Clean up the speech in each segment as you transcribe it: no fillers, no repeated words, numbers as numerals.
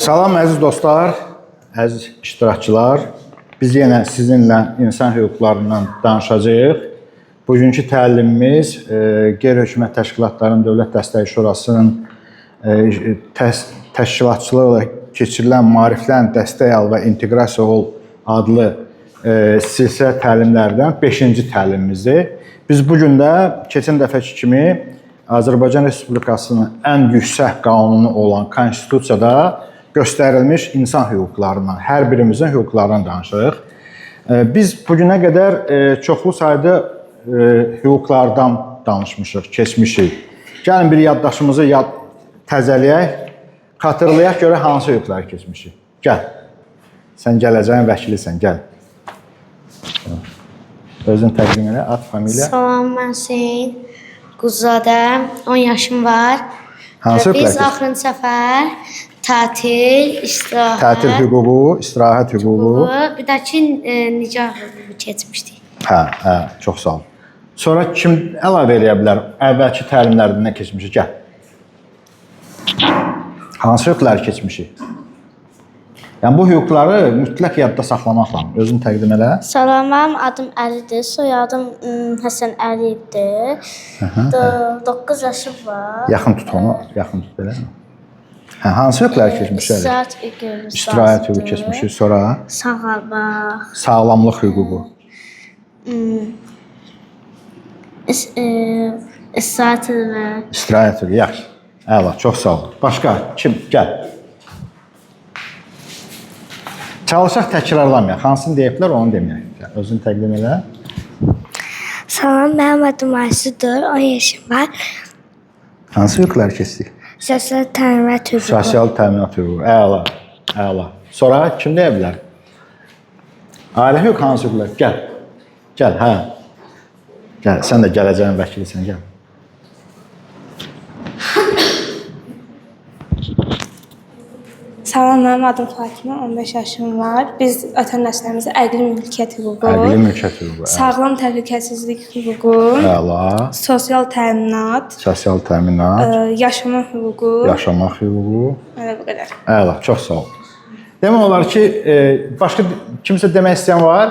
Salam əziz dostlar, əziz iştirakçılar. Biz yenə sizinlə insan hüquqlarından danışacağıq. Bugünkü təlimimiz qeyri-hökumət təşkilatlarının Dövlət Dəstəyi Şurasının təşkilatçılığı ilə keçirilən maariflərin dəstək al və inteqrasiya ol adlı silsilə təlimlərdən 5-ci təlimimizdir. Biz bugün də keçən dəfəki kimi Azərbaycan Respublikasının ən yüksək qanunu olan Konstitusiyada göstərilmiş insan hüquqlarından, hər birimizin hüquqlarından danışırıq. Biz bugünə qədər çoxlu sayda hüquqlardan danışmışıq, keçmişik. Gəlin bir yaddaşımızı təzələyək, xatırlayaq görə hansı hüquqları keçmişik. Gəl, sən gələcəyin vəkilisən, gəl. Özün təqdim elə, ad, familiya. Salam, mən Hüseyin Quzadəm, 10 yaşım var. Hansı hüquqlar keçmişik? Biz axırıncı səfər tətil, istirahət. Tətil hüququ, istirahət hüququ. Bir də ki, nicah hüququ keçmişdik. Hə, çox sağ ol. Sonra kim əlavə eləyə bilər? Əvvəlki təlimlərdən nə keçmişik? Gəl. Hansı hüquqları keçmişik? Yəni, bu hüquqları mütləq yadda saxlamaq lazım. Özünü təqdim elə. Salam, mənim adım Əlidir, soyadım Həsən Əliyevdir. 9 yaşım var. Yaxın tut onu, yaxın tut belə. Hə, hansı hüquqları keçmişik? İstirahət hüququ. İstirahət hüququ keçmişik, sonra Sağalmaq. sağlamlıq hüququ. İstirahət etmək. İstirahət hüququ, yaxşı. Əla, çox sağ ol. Başqa kim? Gəl. Çalışaq təkrarlamayaq. Hansını deyiblər, onu deməyək. Özünü təqdim elə. Salam, mənim adım Aysudur, 10 yaşım var. Hansı hüquqları keçdik? Sosial təminat hüququ. Sosial təminat hüququ. Əla, əla. Sonra kim deyə bilər? Ailə hüquq hansı hüquqlar? Gəl. Gəl, hə. Gəl, sən də gələcəyin vəkilisən, gəl. Salam, mənim adım Fatimə, 15 yaşım var. Biz ötən nəslimizə əqli mülkiyyət hüququ, Əqli mülkiyyət hüququ. sağlam təhlükəsizlik hüququ, Əla. sosial təminat, Sosial təminat, yaşama hüququ, yaşamaq hüququ. elə bu qədər. Əla, çox sağ ol. Demək olar ki, başqa kimsə demək istəyən var?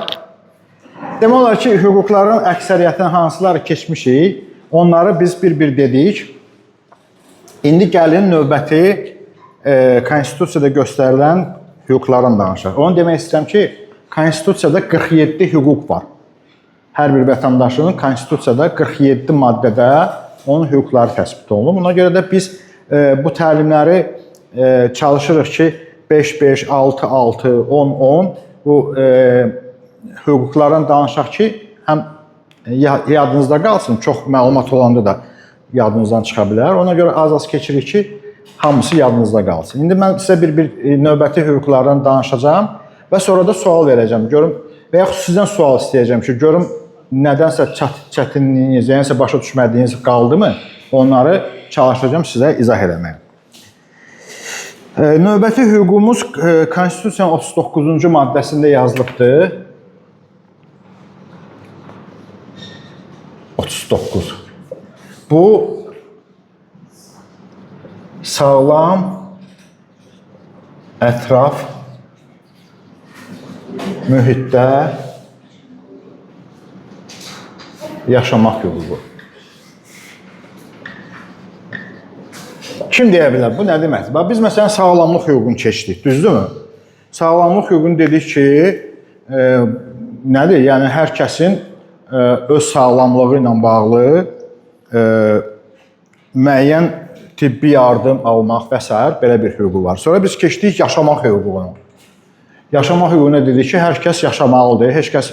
Demək olar ki, hüquqların əksəriyyətinin hansıları keçmişik, onları biz bir-bir dedik. İndi gəlin növbəti Konstitusiyada göstərilən hüquqların danışaq. Onu demək istəyirəm ki, Konstitusiyada 47 hüquq var. Hər bir vətəndaşının Konstitusiyada 47 maddədə onun hüquqları təsbit olunub. Buna görə də biz bu təlimləri çalışırıq ki, 5-5, 6-6, 10-10 bu hüquqlardan danışaq ki, həm yadınızda qalsın, çox məlumat olanda da yadınızdan çıxa bilər. Ona görə az-az keçirik ki, hamısı yadınızda qalsın. İndi mən sizə bir növbəti hüquqlardan danışacağım və sonra da sual verəcəm. Görüm, və yaxud sizdən sual istəyəcəm ki, görüm nədənsə çətinliyiniz, yəni başa düşmədiyiniz qaldı mı? Onları çalışacağım sizə izah eləməyə. Növbəti hüququmuz Konstitusiyanın 39-cu maddəsində yazılıbdır. 39. Bu sağlam ətraf mühitdə yaşamaq hüququ. Kim deyə bilər? Bu nə deməkdir? Biz məsələn sağlamlıq hüququnu keçdik, düzdürmü? Sağlamlıq hüququnu dedik ki, nədir? Yəni hər kəsin öz sağlamlığı ilə bağlı müəyyən tibbi yardım almaq və s. belə bir hüququ var. Sonra biz keçdik yaşamaq hüququna. Yaşamaq hüququna dedik ki, hər kəs yaşamalıdır. Heç kəs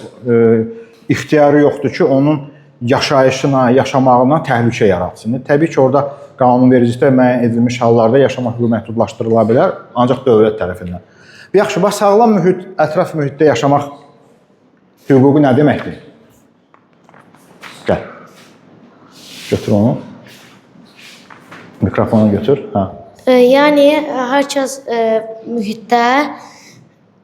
ixtiyarı yoxdur ki, onun yaşayışına, yaşamağına təhlükə yaratsın. Təbii ki, orada qanunvericilikdə müəyyən edilmiş hallarda yaşamaq hüququ məhdudlaşdırıla bilər, ancaq dövlət tərəfindən. Yaxşı, bax, sağlam mühit, ətraf mühitdə yaşamaq hüququ nə deməkdir? Gəl. Götür onu. Mikrofonu götür. Hə. Yəni, hər kəs mühitdə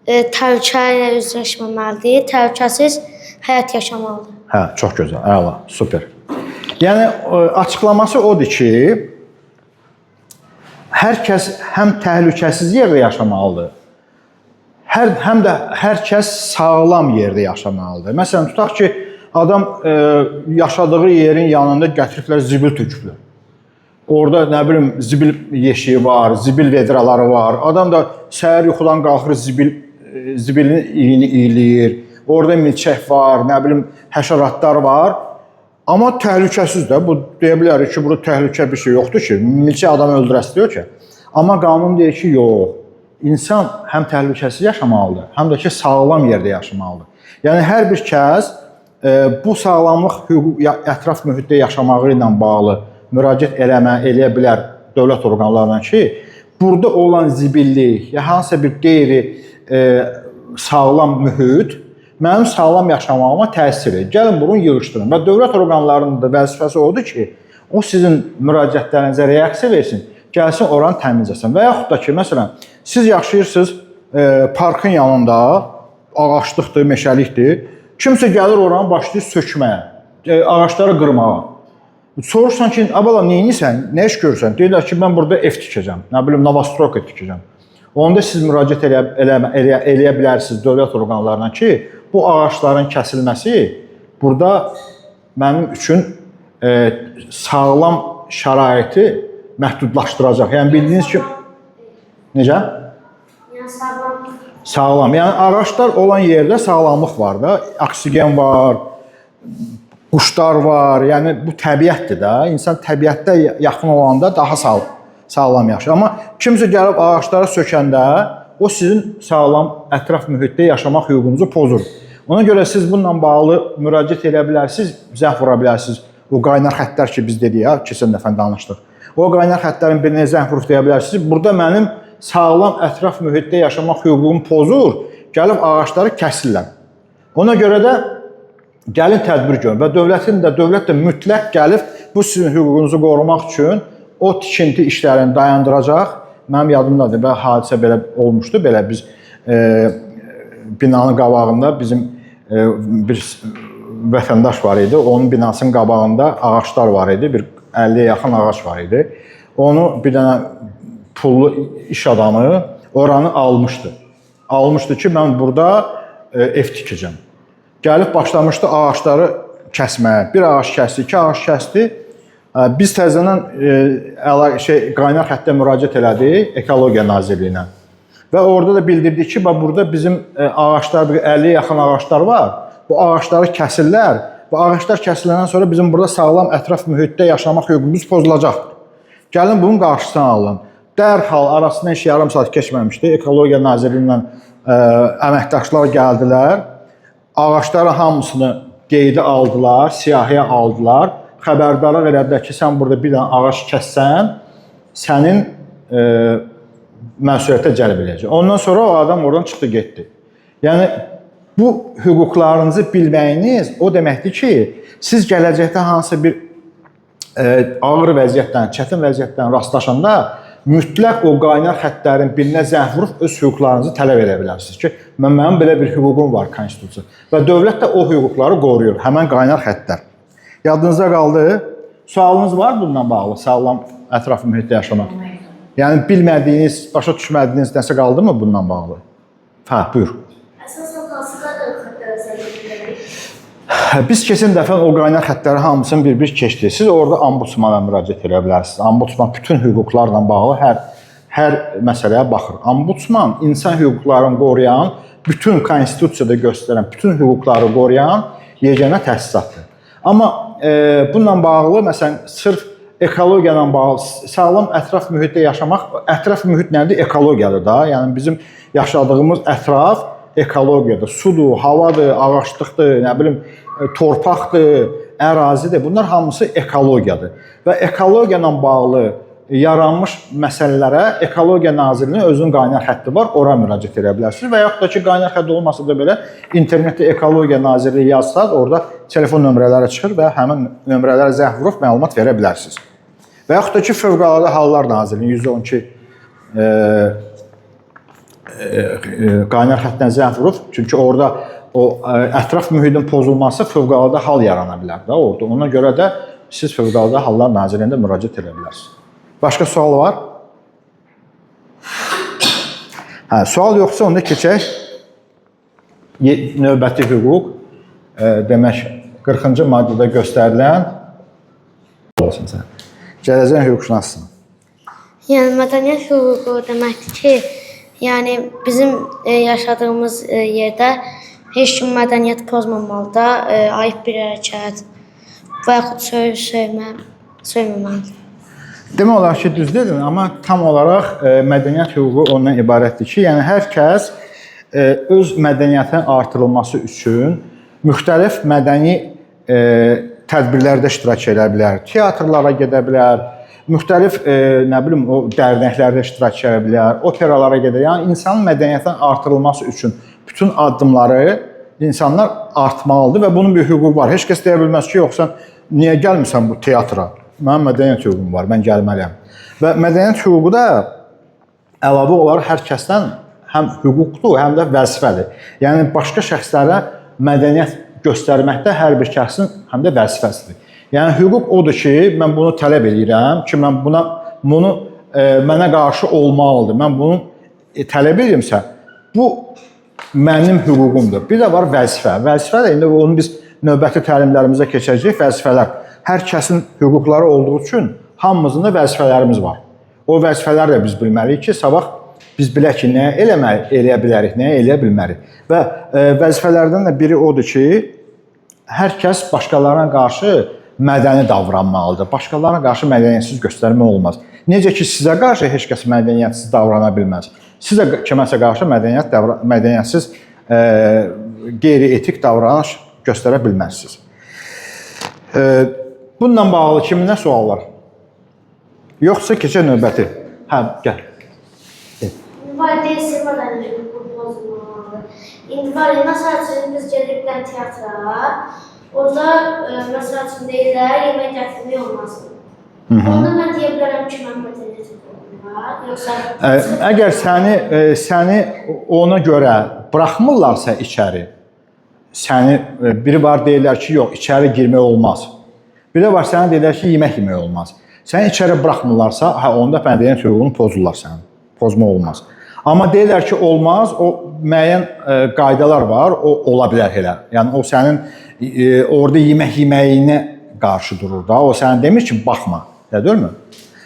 təhlükə ilə üzləşməməlidir, təhlükəsiz həyat yaşamalıdır. Hə, çox gözəl, əla, super. Yəni açıqlaması odur ki, hər kəs həm təhlükəsiz yerdə yaşamalıdır, həm də hər kəs sağlam yerdə yaşamalıdır. Məsələn, tutaq ki, adam yaşadığı yerin yanında gətiriblər zibil töküblər. Orada nə bilim zibil yeşiyi var, zibil vedraları var. Adam da səhər yuxudan qalxır, zibilin iyini iyiləyir. Orada milçək var, nə bilim həşəratlar var. Amma təhlükəsiz də. Bu deyə bilərik ki, burada təhlükə bir şey yoxdur ki, milçək adamı öldürəstiriyor ki. Amma qanun deyir ki, yox. İnsan həm təhlükəsiz yaşamalıdır, həm də ki, sağlam yerdə yaşamalıdır. Yəni hər bir kəs bu sağlamlıq ətraf mühitdə yamağı ilə bağlı müraciət eləyə bilər dövlət orqanlarına ki, burada olan zibillik ya hansısa bir qeyri sağlam mühit mənim sağlam yaşamağıma təsir edir. Gəlin bunu yığışdırın və dövlət orqanlarının da vəzifəsi odur ki, o sizin müraciətlərinizə reaksiya versin, gəlsin oranı təmizləsin. Və yaxud da ki, məsələn, siz yaşayırsınız parkın yanında, ağaçlıqdır, meşəlikdir, kimsə gəlir oranı başlayır sökməyə, ağaçları qırmağa. Sorursan ki, abala neyinisən, nə iş görürsən? Deyirlər ki, mən burada ev tikəcəm, nə bilim, Novostroka tikəcəm. Onda siz müraciət eləyə bilərsiniz dövlət orqanlarına ki, bu ağaçların kəsilməsi burada mənim üçün sağlam şəraiti məhdudlaşdıracaq. Yəni, bildiyiniz ki, necə? Sağlam. Yəni, ağaçlar olan yerdə sağlamlıq var da, oksigen var, quşlar var, yəni bu təbiətdir də. İnsan təbiətdə yaxın olanda daha sağlam yaşayır. Amma kimsə gəlib ağaçları sökəndə o sizin sağlam ətraf mühitdə yaşamaq hüququnuzu pozur. Ona görə siz bununla bağlı müraciət edə bilərsiniz, zəng vura bilərsiniz. O qaynar xəttlər ki, biz dedik ya, keçən dəfə danışdıq. O qaynar xəttlərin birinə zəng vurub deyə bilərsiniz. Burada mənim sağlam ətraf mühitdə yaşamaq hüququmu pozur, gəlib ağaçları kəsirlər. Ona görə də gəlin tədbir görün və dövlət də mütləq gəlib bu sizin hüququnuzu qorumaq üçün o tikinti işlərini dayandıracaq. Mənim yadımdadır, belə hadisə belə olmuşdu. Belə biz binanın qabağında bizim bir vətəndaş var idi. Onun binasının qabağında ağaçlar var idi. Bir 50-yə yaxın ağac var idi. Onu bir dənə pullu iş adamı oranı almışdı. Almışdı ki, mən burada ev tikəcəm. Gəlib başlamışdı ağaçları kəsməyə. Bir ağac kəsdi, iki ağac kəsdi. Biz təzədən qaynar xəttə müraciət elədik Ekologiya Nazirliyinə. Və orada da bildirdik ki, burada bizim ağaçlar, 50-yə yaxın ağaçlar var. Bu ağaçları kəsirlər. Bu ağaçlar kəsiləndən sonra bizim burada sağlam ətraf mühitdə yaşamaq hüququmuz pozulacaqdır. Gəlin bunun qarşısını alın. Dərhal arasından heç yarım saat keçməmişdi. Ekologiya Nazirliyindən əməkdaşlar gəldilər. Ağaçların hamısını qeydə aldılar, siyahıya aldılar. Xəbərdarlıq elədilər ki, sən burada bir dənə ağac kəssən, sənin məsuliyyətə cəlb edəcək. Ondan sonra o adam oradan çıxdı, getdi. Yəni, bu hüquqlarınızı bilməyiniz o deməkdir ki, siz gələcəkdə hansısa bir ağır vəziyyətdən, çətin vəziyyətdən rastlaşanda mütləq o qaynar xəttlərin birinə zəng vurub öz hüquqlarınızı tələb edə bilərsiniz ki, mənim belə bir hüququm var konstitusiya. Və dövlət də o hüquqları qoruyur, həmən qaynar xəttlər. Yadınızda qaldı, sualınız var bununla bağlı, sağlam ətraf mühitdə yaşamaq? Yəni, bilmədiyiniz, başa düşmədiyiniz nəsə qaldı mı bununla bağlı? Hə, buyur. Əsasən hansı qədər xəttlərə səbəb edilir? Biz keçən dəfə o qaynar xəttləri hamısını bir-bir keçdik. Siz orada ombudsmana müraciət edə bilərsiniz. Ombudsman bütün hüquqlarla bağlı hər məsələyə baxır. Ombudsman insan hüquqlarını qoruyan, bütün konstitusiyada göstərən, bütün hüquqları qoruyan yeganə təsisatdır. Amma bununla bağlı, məsələn, sırf ekologiya ilə bağlı, sağlam ətraf mühitdə yaşamaq, ətraf mühit nədir? Ekologiyadır da. Yəni, bizim yaşadığımız ətraf ekologiyadır. Sudur, havadır, ağaçlıqdır, nə bilim, torpaqdır, ərazidir. Bunlar hamısı ekologiyadır. Və ekologiya ilə bağlı yaranmış məsələlərə Ekologiya Nazirliyinin özünün qaynar xətti var, ora müraciət edə bilərsiniz. Və yaxud da ki, qaynar xətti olmasa da belə internetdə Ekologiya Nazirliyi yazsaq, orada telefon nömrələri çıxır və həmin nömrələrə zəng vurub məlumat verə bilərsiniz. Və yaxud da ki, Fövqəladə Hallar Nazirliyinin 112 qaynar xətdən zəng vurub, çünki orada o ətraf mühitin pozulması fövqəladə hal yarana bilər də orada. Ona görə də siz Fövqəladə Hallar Nazirliyində müraciət edə bilərsiniz. Başqa sual var? Hə, sual yoxsa onda keçək. Növbəti hüquq, demək 40-cı maddədə göstərilən olsun sən. Gələcək hüquqşünassın. Yəni mədəniyyət hüququ deməkdir ki, yəni bizim yaşadığımız yerdə heç kim mədəniyyət pozmamalıdır, ayıb bir hərəkət və yaxud söyməməlidir. Demək olar ki, düz dedin, amma tam olaraq mədəniyyət hüququ ondan ibarətdir ki, yəni hər kəs öz mədəniyyətin artırılması üçün müxtəlif mədəni tədbirlərdə iştirak edə bilər, teatrlara gedə bilər, müxtəlif nə bilim o dərnəklərdə iştirak edə bilər, operalara gedə. Yəni insanın mədəniyyətin artırılması üçün bütün addımları insanlar artmalıdır və bunun bir hüququ var. Heç kəs deyə bilməz ki, yoxsa niyə gəlmirsən bu teatra? Mənim mədəniyyət hüququm var, mən gəlməliyəm. Və mədəniyyət hüququ da əlavə olaraq hər kəsdən həm hüquqdur, həm də vəzifədir. Yəni başqa şəxslərə mədəniyyət göstərməkdə hər bir şəxsin həm də vəzifəsidir. Yəni hüquq odur ki, mən bunu tələb edirəm ki, mən bunu mənə qarşı olmalıdır. Mən bunu tələb edirəmsə, bu mənim hüququmdur. Bir də var vəzifə. Vəzifə də indi onu biz növbəti təlimlərimizə keçəcəyik. Vəzifələr hər kəsin hüquqları olduğu üçün hamımızın da vəzifələrimiz var. O vəzifələri də biz bilməliyik ki, sabah biz bilək ki, nə eləyə bilərik, nə eləyə bilmərik. Və vəzifələrdən də biri odur ki, hər kəs başqalarına qarşı mədəni davranmalıdır. Başqalarına qarşı mədəniyyətsiz göstərmək olmaz. Necə ki, sizə qarşı heç kəs mədəniyyətsiz davrana bilməz. Siz də kiməsə qarşı mədəniyyətsiz qeyri-etik davranış göstərə bilməzsiniz. Bununla bağlı kiminlə sual var? Yoxsa keçək növbəti. Hə, gəl. Valideyn sevmədən hüququ pozulmalıdır. İndi məsəl üçün biz gediblər teatra, orada məsəl üçün deyirlər, yemək gətirmək olmasın. Onda mən deyə bilərəm ki, mən mədəniyyət hüququm var, yoxsa... Əgər səni ona görə buraxmırlarsa içəri, biri var deyirlər ki, yox, içəri girmək olmaz. Bir də var sənə deyirlər ki, yemək yemək olmaz. Səni içəri buraxmırlarsa, onda mədəniyyət hüququnu pozurlar səni. Pozma olmaz. Amma deyirlər ki, olmaz, o müəyyən qaydalar var, o ola bilər elə. Yəni o sənin orada yemək yeməyinə qarşı durur da, o sənə demir ki, baxma, deyilmi?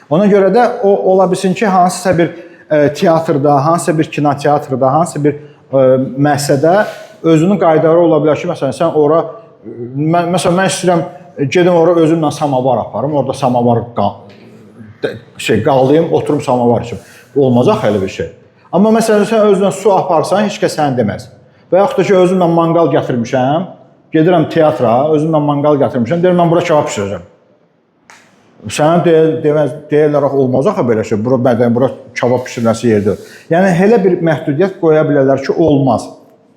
Ona görə də o ola bilsin ki, hansısa bir teatrda, hansısa bir kinoteatrda, hansısa bir müəssisədə özünün qaydaları ola bilər ki, məsələn, sən ora, məsələn, mən istəyirəm, gedim ora özümlə samavar aparım, orada samavar qalayım, oturum samavar için. Olmaz axı elə bir şey. Amma məsələn, sən özünlə su aparsan, heç kəs səni deməz. Və yaxud da ki, özümlə manqal gətirmişəm, gedirəm teatra, özümlə manqal gətirmişəm, deyirəm, mən bura kebab pişirəcəm. Sənə deyirlər, olmaz axı belə şey, bura kebab pişirilməsi yerdir. Yəni, elə bir məhdudiyyət qoya bilərlər ki, olmaz.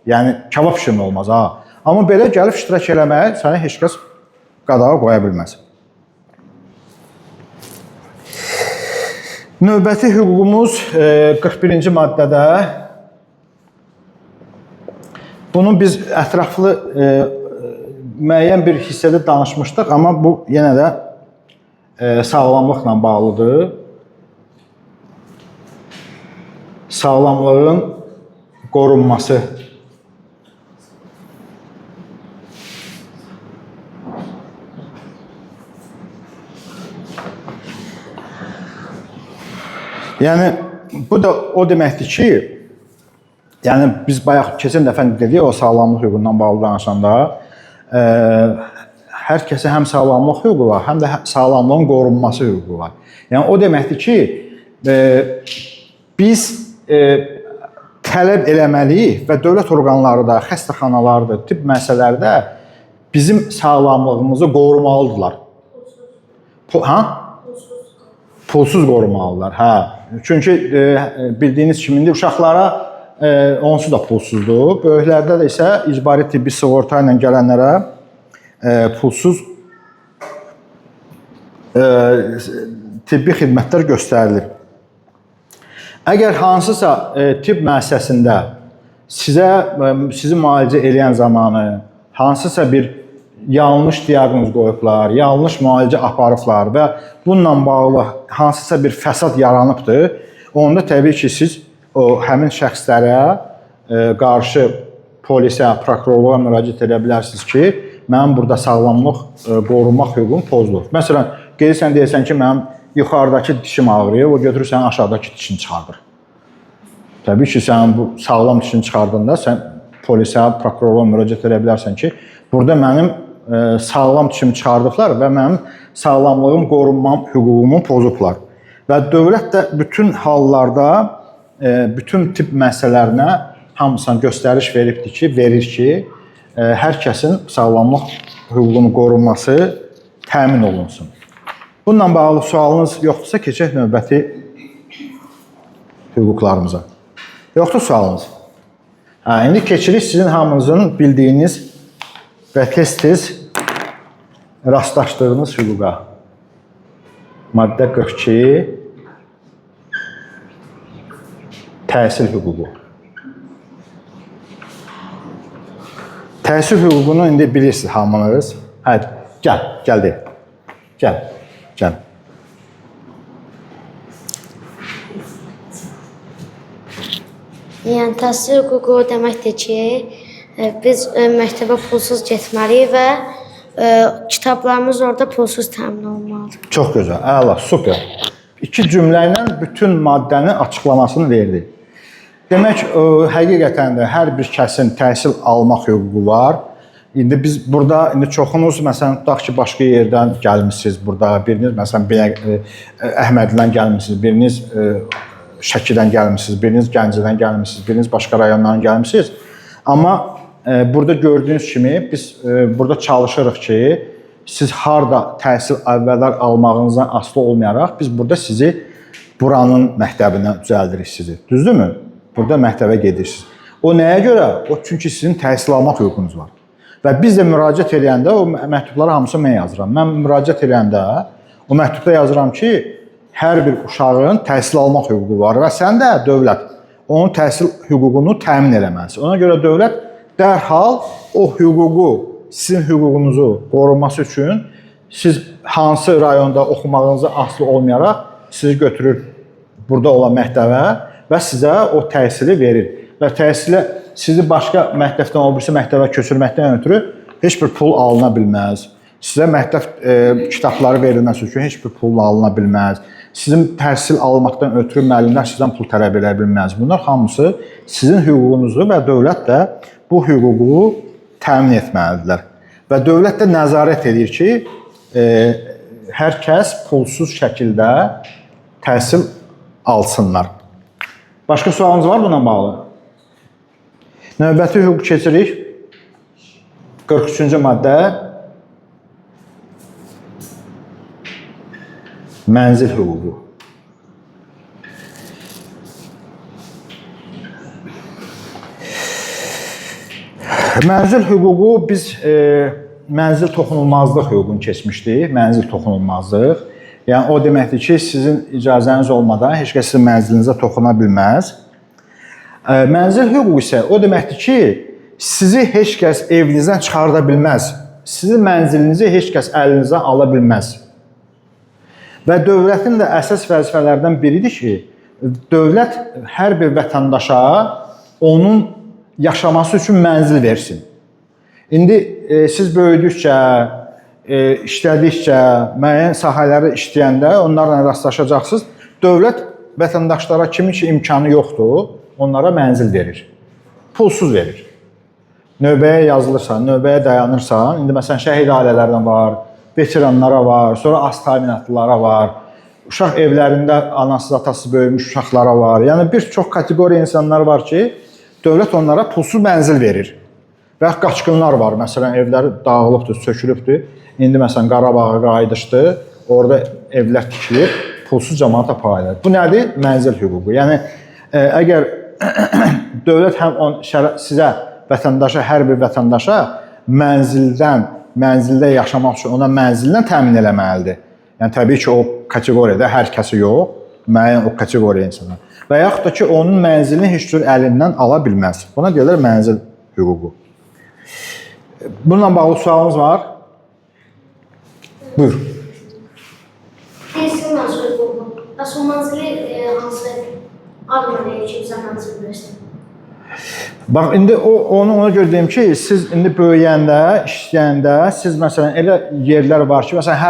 Yəni, kebab pişirmə olmaz, ha. Amma belə gəlib iştirak eləmək, sənə heç kəs qadağa qoya bilməz. Növbəti hüququmuz 41-ci maddədə. Bunu biz ətraflı müəyyən bir hissədə danışmışdıq, amma bu yenə də sağlamlıqla bağlıdır. Sağlamlığın qorunması. Yəni, bu da o deməkdir ki, yəni biz bayaq keçən dəfə dedik o sağlamlıq hüququndan bağlı danışanda, hər kəsə həm sağlamlıq hüququ var, həm də sağlamlığın qorunması hüququ var. Yəni, o deməkdir ki, biz tələb eləməliyik və dövlət orqanları da, xəstəxanaları da, tibb müəssisələri də bizim sağlamlığımızı qorumalıdırlar. Pulsuz qorumalıdırlar, hə. Çünki bildiyiniz kimindir, uşaqlara onsuz da pulsuzdur. Böyüklərdə də isə icbari tibbi sığorta ilə gələnlərə pulsuz tibbi xidmətlər göstərilir. Əgər hansısa tibb müəssisəsində sizi müalicə edən zamanı hansısa bir yanlış diaqnoz qoyublar, yanlış müalicə aparıblar və bununla bağlı hansısa bir fəsad yaranıbdır, onda təbii ki, siz o həmin şəxslərə qarşı polisə, prokurorluğa müraciət edə bilərsiniz ki, mənim burada sağlamlıq qorunmaq hüququm pozulur. Məsələn, gelirsən deyirsən ki, mənim yuxarıdakı dişim ağrıyır, o götürür sənin aşağıdakı dişini çıxardır. Təbii ki, sən bu sağlam dişini çıxardığında sən polisə, prokurorluğa müraciət edə bilərsən ki, burada mənim sağlam dişimi çıxardıblar və mənim sağlamlığım qorunmam hüququmu pozublar. Və dövlət də bütün hallarda, bütün tip məsələlərinə hamısına göstəriş verir ki, hər kəsin sağlamlıq hüququnun qorunması təmin olunsun. Bununla bağlı sualınız yoxdursa, keçək növbəti hüquqlarımıza. Yoxdur sualınız? İndi keçirik sizin hamınızın bildiyiniz və tez-tez rastlaşdığınız hüquqa. Maddə 42 təhsil hüququ. Təhsil hüququnu indi bilirsiniz hamınız. Hadi, gəl deyil. Gəl. Yəni, təhsil hüququ o deməkdir ki, biz məktəbə pulsuz getməliyik və kitablarımız orada pulsuz təmin olmalıdır. Çox gözəl, əla, super. 2 cümlə ilə bütün maddənin açıqlamasını verdi. Demək, həqiqətən də hər bir kəsin təhsil almaq hüququ var. İndi biz burada, çoxunuz, məsələn, tutaq ki, başqa yerdən gəlmişsiniz burada. Biriniz, məsələn, Əhmədlidən gəlmişsiniz, biriniz Şəkidən gəlmişsiniz, biriniz Gəncədən gəlmişsiniz, biriniz başqa rayondan gəlmişsiniz. Amma burada gördüyünüz kimi biz burada çalışırıq ki, siz harda təhsil əvvəllər almağınızdan asılı olmayaraq, biz burada sizi buranın məktəbindən düzəldirik sizi. Düzdürmü? Burada məktəbə gedirsiniz. O nəyə görə? Çünki sizin təhsil almaq hüququnuz var. Və biz də müraciət edəndə o məktubları hamısını mən yazıram. Mən müraciət edəndə o məktubda yazıram ki, hər bir uşağın təhsil almaq hüququ var və sən də dövlət onun təhsil hüququnu təmin eləməlisən. Ona görə dövlət dərhal o hüququ, sizin hüququnuzu qorunması üçün siz hansı rayonda oxumağınıza asılı olmayaraq sizi götürür burada olan məktəbə və sizə o təhsili verir. Və təhsilə sizi başqa məktəbdən o birisi məktəbə köçürməkdən ötürü heç bir pul alına bilməz. Sizə məktəb kitabları verilməsi üçün heç bir pul alına bilməz. Sizin təhsil almaqdan ötürü müəllimlər sizdən pul tələb edə bilməz. Bunlar hamısı sizin hüququnuzdur və dövlət də bu hüququ təmin etməlidirlər. Və dövlət də nəzarət edir ki, hər kəs pulsuz şəkildə təhsil alsınlar. Başqa sualınız var buna bağlı? Növbəti hüquq keçirik. 43-cü maddə. Mənzil hüququ. Mənzil hüququ biz mənzil toxunulmazlıq hüququnu keçmişdik. Mənzil toxunulmazlıq. Yəni o deməkdir ki, sizin icazəniz olmadan heç kəs sizin mənzilinizə toxuna bilməz. Mənzil hüququ isə o deməkdir ki, sizi heç kəs evinizdən çıxarda bilməz. Sizin mənzilinizi heç kəs əlinizdən ala bilməz. Və dövlətin də əsas vəzifələrdən biridir ki, dövlət hər bir vətəndaşa onun yaşaması üçün mənzil versin. İndi siz böyüdükcə, işlədikcə, müəyyən sahələri işləyəndə onlarla rastlaşacaqsınız. Dövlət vətəndaşlara kimin ki imkanı yoxdur, onlara mənzil verir. Pulsuz verir. Növbəyə yazılırsan, növbəyə dayanırsan, indi məsələn şəhid ailələrdən var, veteranlara var, sonra az təminatlılara var, uşaq evlərində anasız, atasız böyümüş uşaqlara var. Yəni bir çox kateqoriya insanlar var ki, dövlət onlara pulsuz mənzil verir. Və qaçqınlar var, məsələn evləri dağılıbdır, sökülübdür. İndi məsələn Qarabağa qayıdışdı, orada evlər tikilir, pulsuz cəmaata paylayır. Bu nədir? Mənzil hüququ. Yəni əgər dövlət həm sizə vətəndaşa, hər bir vətəndaşa mənzildə yaşamaq üçün ona mənzildən təmin eləməlidir. Yəni təbii ki, o kateqoriyada hər kəsi yox, müəyyən o kateqoriya insanlar. Və yaxud da ki, onun mənzilini heç cür əlindən ala bilməz. Buna deyilir mənzil hüququ. Bununla bağlı sualınız var? Buyur. Təhsil hüququ. Asıl mənzili adını deyir kimsə hansı bilirsin. Bax indi ona görə deyim ki, siz indi böyüyəndə, işləyəndə siz məsələn elə yerlər var ki, məsələn hər